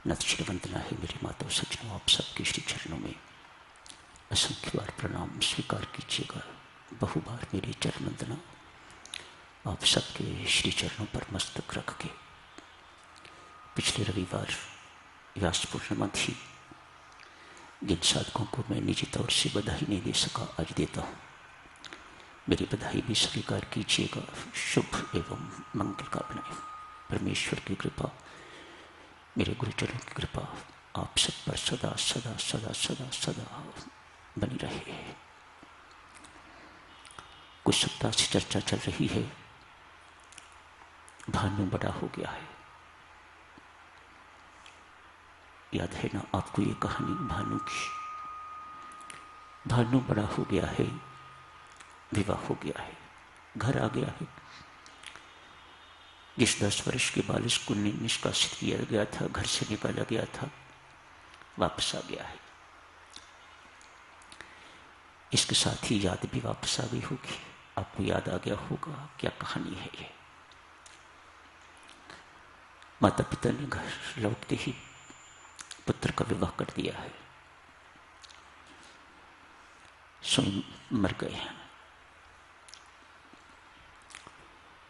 नतशिर वंदना है मेरी माता सज्जनों, आप सबके श्री चरणों में असंख्य बार प्रणाम स्वीकार कीजिएगा। बहुबार मेरी चरण वंदना आप सबके श्री चरणों पर मस्तक रख के पिछले रविवार व्यास पूर्णिमा थी। जिन साधकों को मैं निजी तौर से बधाई नहीं दे सका, आज देता हूँ। मेरी बधाई भी स्वीकार कीजिएगा। शुभ एवं मंगल कामनाएं, परमेश्वर की कृपा, मेरे गुरुजनों की कृपा आप सब पर सदा सदा सदा सदा सदा बनी रहे। कुछ सप्ताह से चर्चा चल रही है, भानु बड़ा हो गया है। याद है ना आपको ये कहानी भानु की? भानु बड़ा हो गया है, विवाह हो गया है, घर आ गया है। जिस 10 वर्ष के बालिश को निष्कासित किया गया था, घर से निकाला गया था, वापस आ गया है। इसके साथ ही याद भी वापस आ गई होगी। आपको याद आ गया होगा क्या कहानी है ये। माता पिता ने घर लौटते ही पुत्र का विवाह कर दिया है, स्वयं मर गए हैं।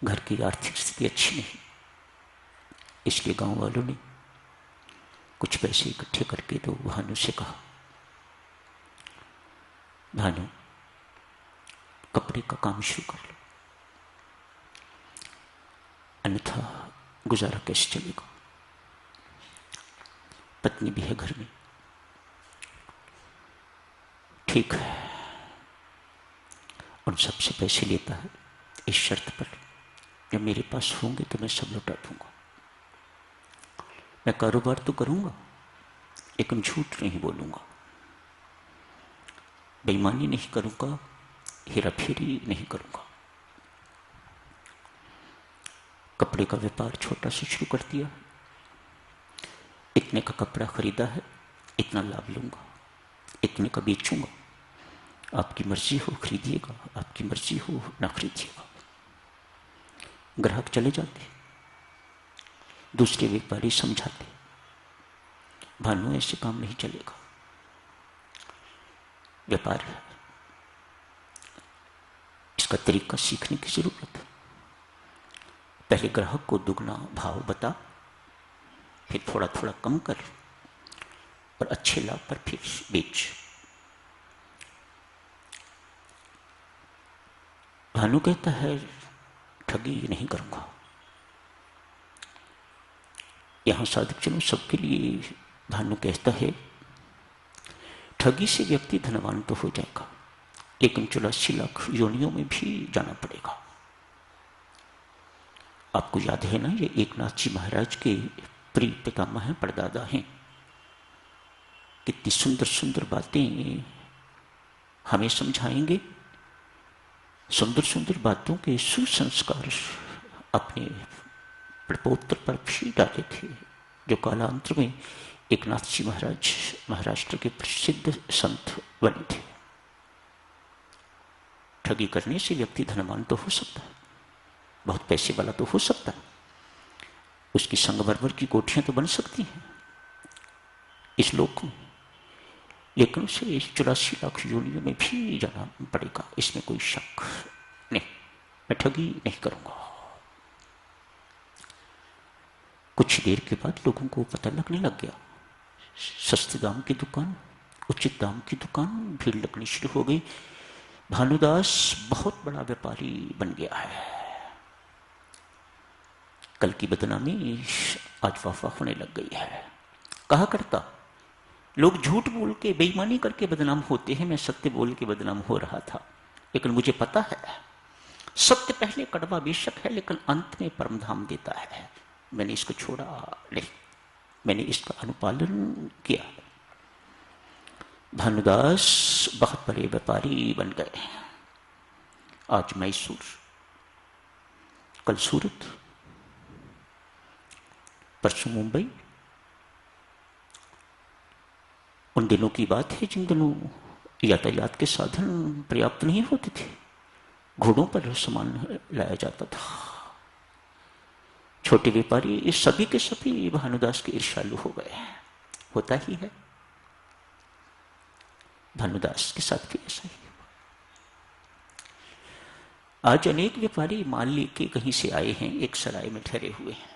घर की आर्थिक स्थिति अच्छी नहीं, इसलिए गांव वालों ने कुछ पैसे इकट्ठे करके तो भानु से कहा, भानु कपड़े का काम शुरू कर लो, अन्यथा गुजारा कैसे चलेगा। पत्नी भी है घर में। ठीक है, उन सबसे पैसे लेता है इस शर्त पर, जब मेरे पास होंगे तो मैं सब लौटा दूंगा। मैं कारोबार तो करूंगा लेकिन झूठ नहीं बोलूंगा, बेईमानी नहीं करूंगा, हेराफेरी नहीं करूंगा। कपड़े का व्यापार छोटा से शुरू कर दिया, इतने का कपड़ा खरीदा है, इतना लाभ लूंगा, इतने का बेचूंगा। आपकी मर्जी हो खरीदिएगा, आपकी मर्जी हो ना खरीदिएगा। ग्राहक चले जाते, दूसरे व्यापारी समझाते, भानु ऐसे काम नहीं चलेगा, व्यापार है, इसका तरीका सीखने की जरूरत है। पहले ग्राहक को दुगना भाव बता, फिर थोड़ा थोड़ा कम कर और अच्छे लाभ पर फिर बेच। भानु कहता है ठगी नहीं करूंगा। यहां साधकजनों सबके लिए भानु कहता है, ठगी से व्यक्ति धनवान तो हो जाएगा, लेकिन 84 लाख योनियों में भी जाना पड़ेगा। आपको याद है ना, ये एकनाथ जी महाराज के प्रिय पितामह हैं, परदादा हैं। कितनी सुंदर सुंदर बातें हमें समझाएंगे। सुंदर सुंदर बातों के सुसंस्कार अपने प्रपोत्र पर भी डाले थे, जो कालांतर में एकनाथ जी महाराज महाराष्ट्र के प्रसिद्ध संत बने थे। ठगी करने से व्यक्ति धनवान तो हो सकता है, बहुत पैसे वाला तो हो सकता है, उसकी संगमरमर की कोठियां तो बन सकती हैं इस लोक में, लेकिन उसे 84 लाख योनियों में भी जाना पड़ेगा, इसमें कोई शक नहीं। मैं ठगी नहीं करूंगा। कुछ देर के बाद लोगों को पता लगने लग गया, सस्ते दाम की दुकान, उचित दाम की दुकान, भीड़ लगनी शुरू हो गई। भानुदास बहुत बड़ा व्यापारी बन गया है। कल की बदनामी आज वाफा होने लग गई है। कहा करता, लोग झूठ बोल के बेईमानी करके बदनाम होते हैं, मैं सत्य बोल के बदनाम हो रहा था। लेकिन मुझे पता है सत्य पहले कड़वा बेशक है, लेकिन अंत में परमधाम देता है। मैंने इसको छोड़ा नहीं, मैंने इसका अनुपालन किया। भानुदास बहुत बड़े व्यापारी बन गए। आज मैसूर, कल सूरत, परसों मुंबई। उन दिनों की बात है जिन दिनों यातायात के साधन पर्याप्त नहीं होते थे, घोड़ों पर सामान लाया जाता था। छोटे व्यापारी इस सभी के सभी भानुदास के ईर्ष्यालु हो गए हैं। होता ही है, भानुदास के साथ भी ऐसा ही हुआ। आज अनेक व्यापारी माल लेके कहीं से आए हैं, एक सराय में ठहरे हुए हैं।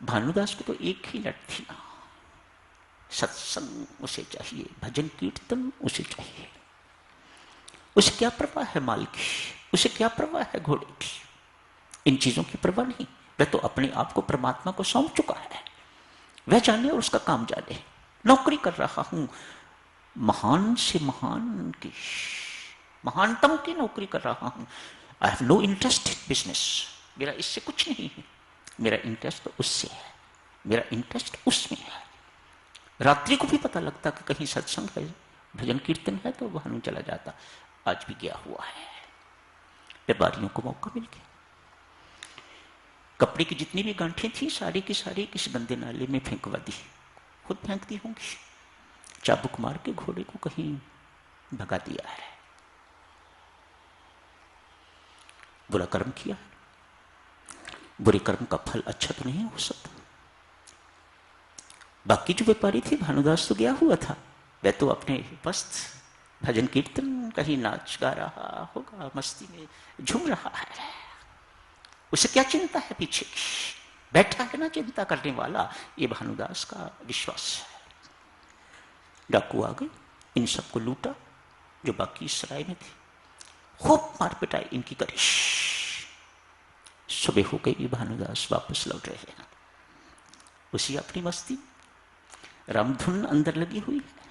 भानुदास को तो एक ही लट थी ना, सत्संग उसे चाहिए, भजन कीर्तन उसे चाहिए। उसे क्या परवाह है माल की, उसे क्या परवाह है घोड़े की, इन चीजों की परवाह नहीं। वह तो अपने आप को परमात्मा को सौंप चुका है, वह जाने और उसका काम जाने। नौकरी कर रहा हूं, महान से महान की, महानतम की नौकरी कर रहा हूं। I have no interest in business, मेरा इससे कुछ नहीं है, मेरा इंटरेस्ट तो उससे है, मेरा इंटरेस्ट उसमें है। रात्रि को भी पता लगता कि कहीं सत्संग है, भजन कीर्तन है, तो भानु चला जाता। आज भी गया हुआ है। व्यापारियों को मौका मिल गया। कपड़े की जितनी भी गांठें थी सारी की सारी किस गंदे नाले में फेंकवा दी, खुद फेंकती होंगी। चाबुक मार के घोड़े को कहीं भगा दिया है। बुरा कर्म किया, बुरे कर्म का फल अच्छा तो नहीं हो सकता। बाकी जो व्यापारी थे, भानुदास तो गया हुआ था, वह तो अपने मस्त भजन कीर्तन, कहीं नाच गा रहा होगा, मस्ती में झूम रहा है। उसे क्या चिंता है पीछे की, बैठा है ना चिंता करने वाला, ये भानुदास का विश्वास है। डाकू आ गए, इन सबको लूटा जो बाकी सराय में थे, खूब मार पिटाई इनकी करी। सुबह हो गई, भानुदास वापस लौट रहे हैं, उसी अपनी मस्ती, रामधुन अंदर लगी हुई है,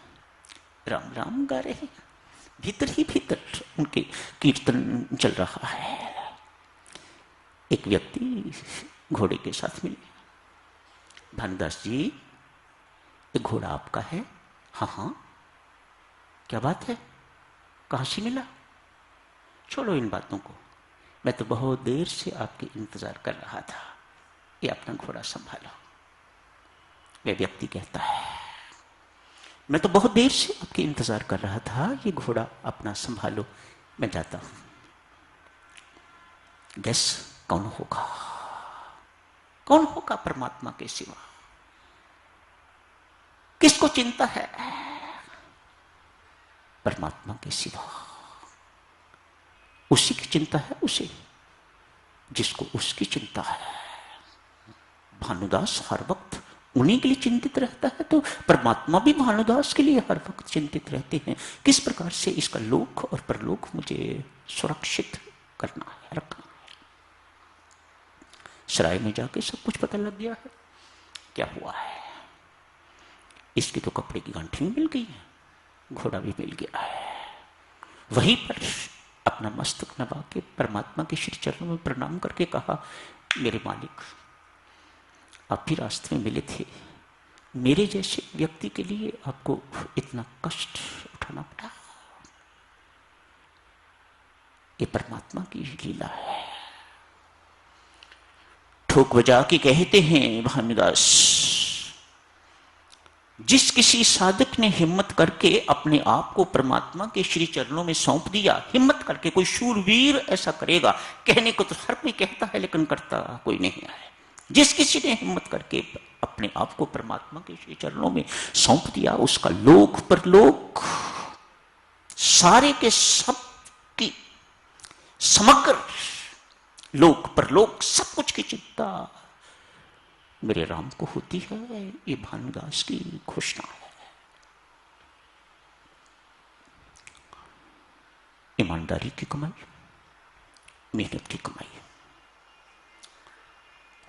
राम राम गा रहे हैं, भीतर ही भीतर उनके कीर्तन चल रहा है। एक व्यक्ति घोड़े के साथ मिले। भानुदास जी, ये घोड़ा आपका है? हाँ हाँ। क्या बात है, कहां से मिला? छोड़ो इन बातों को, मैं तो बहुत देर से आपके इंतजार कर रहा था, ये अपना घोड़ा संभालो। वह व्यक्ति कहता है, मैं तो बहुत देर से आपके इंतजार कर रहा था, ये घोड़ा अपना संभालो, मैं जाता हूं। गैस कौन होगा, कौन होगा परमात्मा के सिवा? किसको चिंता है परमात्मा के सिवा? उसी की चिंता है उसे जिसको उसकी चिंता है। भानुदास हर वक्त उन्हीं के लिए चिंतित रहता है, तो परमात्मा भी भानुदास के लिए हर वक्त चिंतित रहते हैं। किस प्रकार से इसका लोक और परलोक मुझे सुरक्षित करना है, रखना है। सराय में जाके सब कुछ पता लग गया है क्या हुआ है। इसकी तो कपड़े की गांठी मिल गई है, घोड़ा भी मिल गया है। वहीं पर अपना मस्तक नवा के परमात्मा के श्री चरणों में प्रणाम करके कहा, मेरे मालिक, आप भी रास्ते में मिले थे, मेरे जैसे व्यक्ति के लिए आपको इतना कष्ट उठाना पड़ा, ये परमात्मा की लीला है। ठोक बजा के कहते हैं भानुदास, जिस किसी साधक ने हिम्मत करके अपने आप को परमात्मा के श्री चरणों में सौंप दिया, हिम्मत करके, कोई शूरवीर ऐसा करेगा, कहने को तो हर कोई कहता है लेकिन करता कोई नहीं है। जिस किसी ने हिम्मत करके अपने आप को परमात्मा के श्री चरणों में सौंप दिया, उसका लोक परलोक, सारे के सब की समग्र लोक परलोक सब कुछ की चिंता मेरे राम को होती है। ये भानुदास की घोषणा है। ईमानदारी की कमाई, मेहनत की कमाई,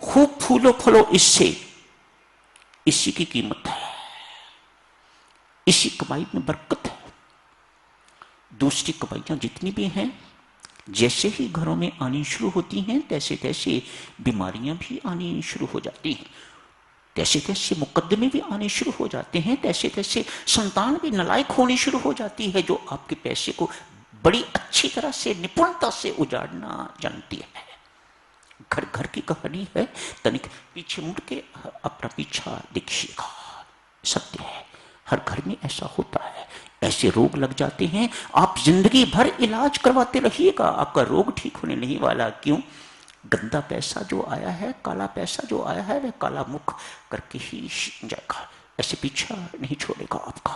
खूब फूलो फलो इससे, इसी की कीमत है, इसी कमाई में बरकत है। दूसरी कमाइयां जितनी भी हैं, जैसे ही घरों में आनी शुरू होती हैं, तैसे तैसे बीमारियां भी आनी शुरू हो जाती हैं, तैसे तैसे मुकद्दमे भी आने शुरू हो जाते हैं, तैसे तैसे संतान भी नालायक होनी शुरू हो जाती है, जो आपके पैसे को बड़ी अच्छी तरह से निपुणता से उजाड़ना जानती है। घर घर की कहानी है, तनिक पीछे मुड़ के अपना पीछा देखिएगा, सत्य है, हर घर में ऐसा होता है। ऐसे रोग लग जाते हैं, आप जिंदगी भर इलाज करवाते रहिएगा, आपका रोग ठीक होने नहीं वाला। क्यों? गंदा पैसा जो आया है, काला पैसा जो आया है, वह काला मुख करके ही जाएगा, ऐसे पीछा नहीं छोड़ेगा आपका।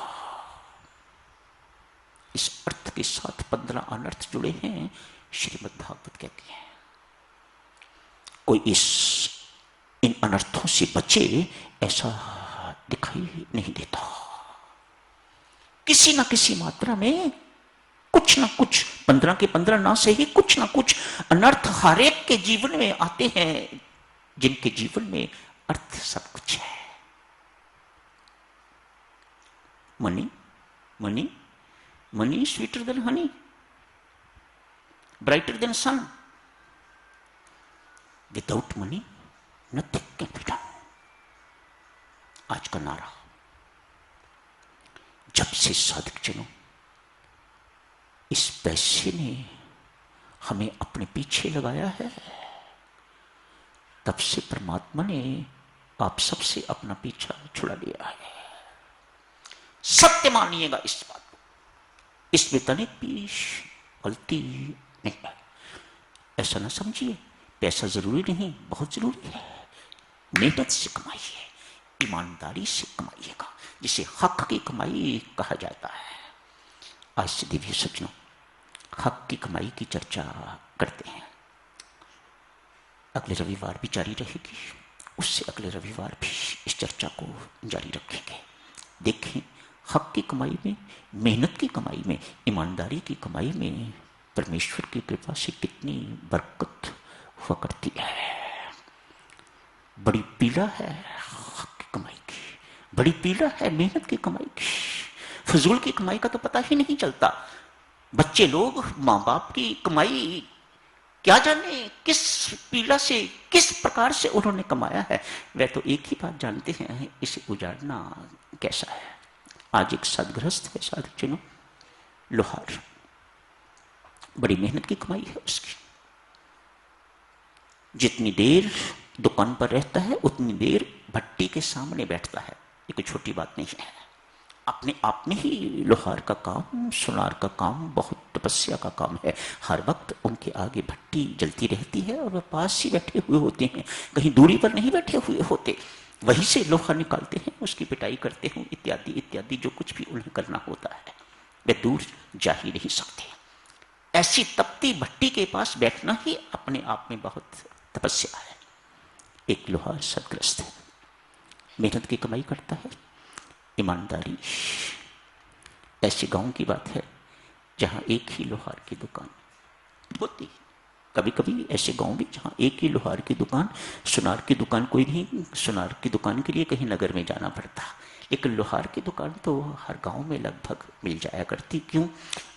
इस अर्थ के साथ 15 अनर्थ जुड़े हैं। श्रीमद् भागवत कहती है कोई इन अनर्थों से बचे ऐसा दिखाई नहीं देता। किसी ना किसी मात्रा में कुछ ना कुछ 15 के 15 ना से ही कुछ ना कुछ अनर्थ हर एक के जीवन में आते हैं, जिनके जीवन में अर्थ सब कुछ है। Money money money sweeter than honey, brighter than sun, without money nothing can be done. आज का नारा। जब से साधक जनों इस पैसे ने हमें अपने पीछे लगाया है, तब से परमात्मा ने आप सबसे अपना पीछा छुड़ा लिया है। सत्य मानिएगा इस बात को, इसमें तनिक भी गलती नहीं है। ऐसा ना समझिए पैसा जरूरी नहीं, बहुत जरूरी है। मेहनत से कमाइए, ईमानदारी से कमाइएगा, जिसे हक की कमाई कहा जाता है। आज से दिव्य सज्जनों हक की कमाई की चर्चा करते हैं। अगले रविवार भी जारी रहेगी, उससे अगले रविवार भी इस चर्चा को जारी रखेंगे। देखें हक की कमाई में, मेहनत की कमाई में, ईमानदारी की कमाई में परमेश्वर की कृपा से कितनी बरकत हुआ करती है। बड़ी पीड़ा है हक की कमाई की, बड़ी पीड़ा है मेहनत की कमाई की। फजूल की कमाई का तो पता ही नहीं चलता। बच्चे लोग माँ बाप की कमाई क्या जाने किस पीड़ा से, किस प्रकार से उन्होंने कमाया है। वे तो एक ही बात जानते हैं, इसे उजाड़ना कैसा है। आज एक सदगृहस्थ है साधक जनों, लोहार, बड़ी मेहनत की कमाई है उसकी। जितनी देर दुकान पर रहता है उतनी देर भट्टी के सामने बैठता है। ये कोई छोटी बात नहीं है। अपने आप में ही लोहार का काम, सुनार का काम बहुत तपस्या का काम है। हर वक्त उनके आगे भट्टी जलती रहती है और वह पास ही बैठे हुए होते हैं, कहीं दूरी पर नहीं बैठे हुए होते। वहीं से लोहा निकालते हैं, उसकी पिटाई करते हैं, इत्यादि इत्यादि जो कुछ भी उन्हें करना होता है। वे दूर जा ही नहीं सकते। ऐसी तपती भट्टी के पास बैठना ही अपने आप में बहुत तपस्या है। एक लोहार सदग्रस्त है, मेहनत की कमाई करता है, ईमानदारी। ऐसे गांव की बात है जहां एक ही लोहार की दुकान होती। कभी कभी ऐसे गांव भी जहां एक ही लोहार की दुकान, सुनार की दुकान कोई नहीं, सुनार की दुकान के लिए कहीं नगर में जाना पड़ता। लेकिन लोहार की दुकान तो हर गांव में लगभग मिल जाया करती। क्यों?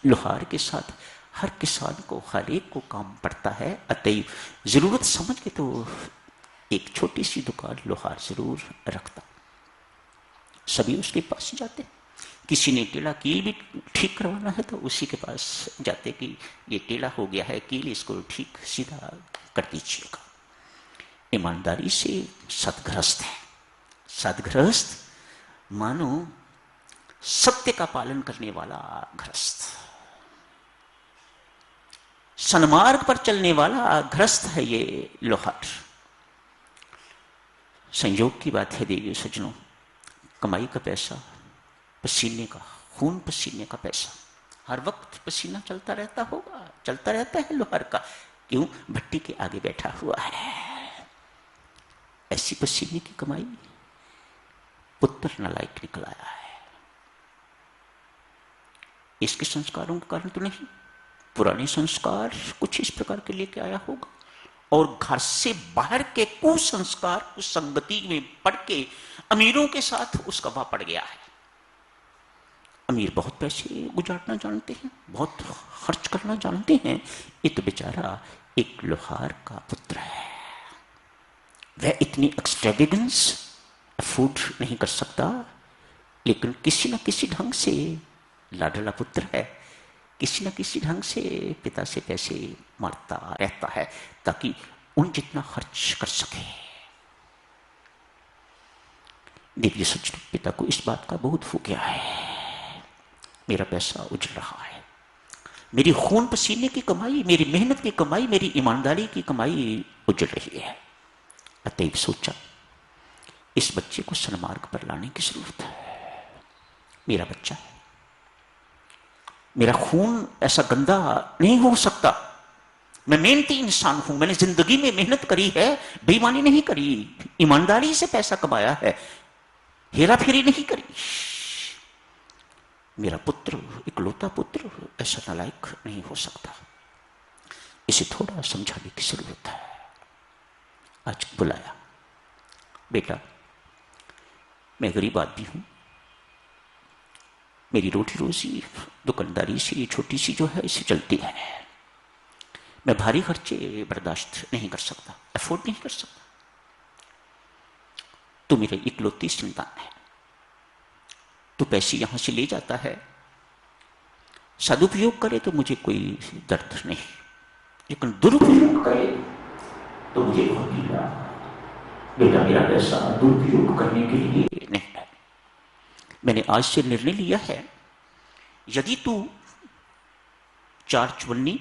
लोहार के साथ हर किसान को, हर एक को काम पड़ता है। अतएव जरूरत समझ के तो एक छोटी सी दुकान लोहार जरूर रखता। सभी उसके पास जाते। किसी ने टेढ़ा कील भी ठीक करवाना है तो उसी के पास जाते कि ये टेढ़ा हो गया है कील, इसको ठीक सीधा कर दीजिएगा। ईमानदारी से सदगृहस्थ है। सदगृहस्थ मानो सत्य का पालन करने वाला गृहस्थ, सन्मार्ग पर चलने वाला गृहस्थ है ये लोहार। संयोग की बात है देवी सज्जनों, कमाई का पैसा, पसीने का, खून पसीने का पैसा, हर वक्त पसीना चलता रहता होगा, चलता रहता है लोहार का। क्यों? भट्टी के आगे बैठा हुआ है। ऐसी पसीने की कमाई पुत्र नालायक निकल आया है। इसके संस्कारों के कारण तो नहीं, पुराने संस्कार कुछ इस प्रकार के लेके आया होगा, और घर से बाहर के कुसंस्कार, उस संगति में पड़ के अमीरों के साथ उसका वाह पड़ गया है। अमीर बहुत पैसे गुजारना जानते हैं, बहुत खर्च करना जानते हैं। ये तो बेचारा एक लोहार का पुत्र है, वह इतनी एक्सट्रावेगेंस अफोर्ड नहीं कर सकता, लेकिन किसी न किसी ढंग से लाडला पुत्र है, किसी न किसी ढंग से पिता से पैसे मारता रहता है ताकि उन जितना खर्च कर सके। दिव्य सच पिता को इस बात का बहुत हो गया है, मेरा पैसा उजड़ रहा है, मेरी खून पसीने की कमाई, मेरी मेहनत की कमाई, मेरी ईमानदारी की कमाई उजड़ रही है। अतएव सोचा इस बच्चे को सन्मार्ग पर लाने की जरूरत है। मेरा बच्चा है, मेरा खून ऐसा गंदा नहीं हो सकता। मैं मेहनती इंसान हूं, मैंने जिंदगी में मेहनत करी है, बेईमानी नहीं करी, ईमानदारी से पैसा कमाया है, हेरा फेरी नहीं करी। मेरा पुत्र, इकलौता पुत्र ऐसा नालायक नहीं हो सकता। इसे थोड़ा समझाने की जरूरत है। आज बुलाया, बेटा मैं गरीब आदमी हूं, मेरी रोटी रोजी दुकानदारी से छोटी सी जो है इसे चलती है। मैं भारी खर्चे बर्दाश्त नहीं कर सकता, अफोर्ड नहीं कर सकता। तू मेरे इकलौती संतान है, तू पैसे यहां से ले जाता है, सदुपयोग करे तो मुझे कोई दर्द नहीं, लेकिन दुरुपयोग करे तो मुझे बहुत पीड़ा। बेटा मेरा पैसा दुरुपयोग करने के लिए नहीं है। मैंने आज से निर्णय लिया है, यदि तू 4 चवन्नी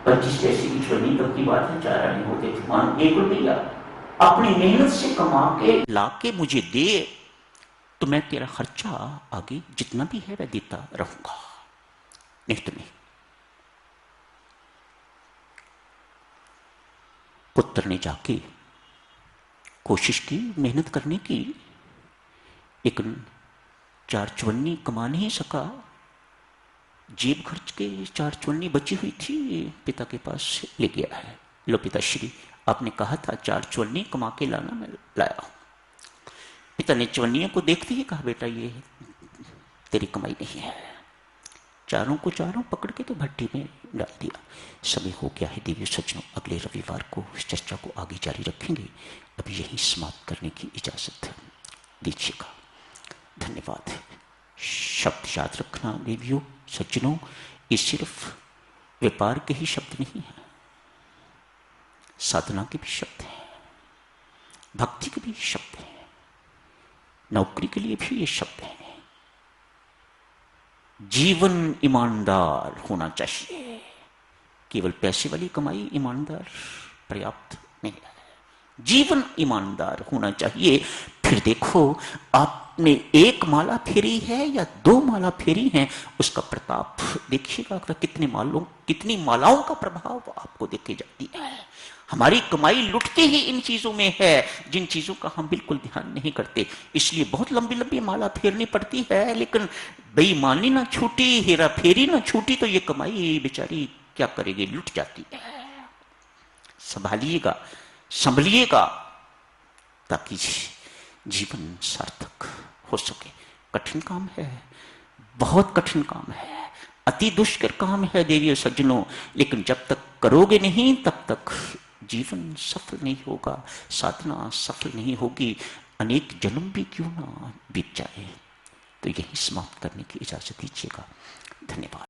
25 पैसे की चवन्नी तक की बात है, 4 आने होते थे, मान 1 रुपया अपनी मेहनत से कमा के लाके मुझे दे तो मैं तेरा खर्चा आगे जितना भी है मैं देता रहूंगा, नहीं तो नहीं। पुत्र ने जाके कोशिश की, मेहनत करने की, लेकिन 4 चवन्नी कमा नहीं सका। जेब खर्च के 4 चवन्नी बची हुई थी, पिता के पास ले गया है। लो पिताश्री, आपने कहा था 4 चवन्नी कमा के लाना, मैं लाया हूं। पिता ने चवन्नियों को देखते ही कहा, बेटा ये तेरी कमाई नहीं है। चारों को चारों पकड़ के तो भट्टी में डाल दिया। समय हो गया है देवी सज्जनों, अगले रविवार को इस चर्चा को आगे जारी रखेंगे। अभी यही समाप्त करने की इजाजत दीजिएगा। धन्यवाद। शब्द याद रखना देवियों सज्जनों, ये सिर्फ व्यापार के ही शब्द नहीं है, साधना के भी शब्द हैं, भक्ति के भी शब्द हैं, नौकरी के लिए भी ये शब्द हैं। जीवन ईमानदार होना चाहिए, केवल पैसे वाली कमाई ईमानदार पर्याप्त नहीं है। जीवन ईमानदार होना चाहिए। फिर देखो आपने 1 माला फेरी है या 2 माला फेरी है, उसका प्रताप देखिएगा, कितनी मालाओं का प्रभाव आपको देखे जाती है। हमारी कमाई लुटते ही इन चीजों में है जिन चीजों का हम बिल्कुल ध्यान नहीं करते, इसलिए बहुत लंबी लंबी माला फेरनी पड़ती है। लेकिन बेईमानी ना छूटी, हेरा फेरी ना छूटी तो ये कमाई बेचारी क्या करेगी, लुट जाती है। संभालिएगा, संभलिएगा, ताकि जीवन सार्थक हो सके। कठिन काम है, बहुत कठिन काम है, अति दुष्कर काम है देवियों सज्जनों, लेकिन जब तक करोगे नहीं तब तक जीवन सफल नहीं होगा, साधना सफल नहीं होगी। अनेक जन्म भी क्यों ना बीत जाए। तो यही समाप्त करने की इजाजत दीजिएगा। धन्यवाद।